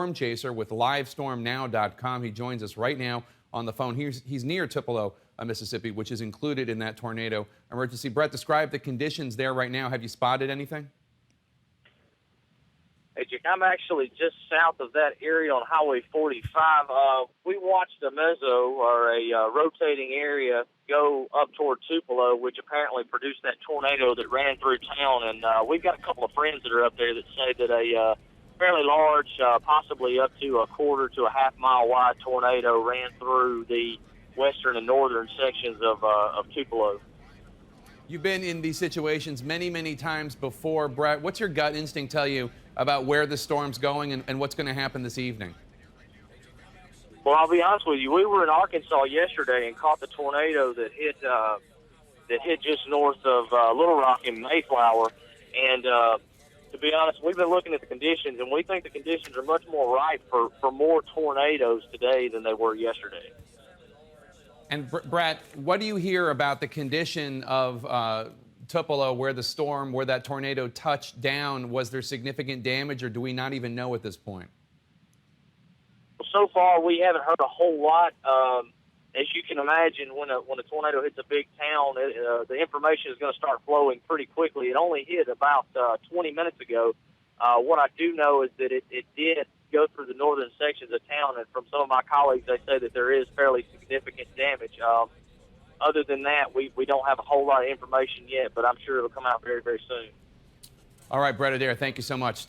storm chaser with LiveStormNow.com. He joins us right now on the phone. He's near Tupelo, Mississippi, which is included in that tornado emergency. Brett, describe the conditions there right now. Have you spotted anything? Hey, Jake, I'm actually just south of that area on Highway 45. We watched a mezzo, or a rotating area, go up toward Tupelo, which apparently produced that tornado that ran through town. And we've got a couple of friends that are up there that say that a fairly large, possibly up to a quarter to a half-mile wide tornado ran through the western and northern sections of Tupelo. You've been in these situations many, many times before, Brett. What's your gut instinct tell you about where the storm's going and what's going to happen this evening? Well, I'll be honest with you. We were in Arkansas yesterday and caught the tornado that hit just north of Little Rock and Mayflower. And to be honest, we've been looking at the conditions, and we think the conditions are much more ripe for more tornadoes today than they were yesterday. And Brett, what do you hear about the condition of Tupelo, where that tornado touched down? Was there significant damage, or do we not even know at this point? Well, so far we haven't heard a whole lot. As you can imagine, when a tornado hits a big town, the information is going to start flowing pretty quickly. It only hit about 20 minutes ago. What I do know is that it did go through the northern sections of town, and from some of my colleagues, they say that there is fairly significant damage. Other than that, we don't have a whole lot of information yet, but I'm sure it'll come out very, very soon. All right, Brett Adair, thank you so much.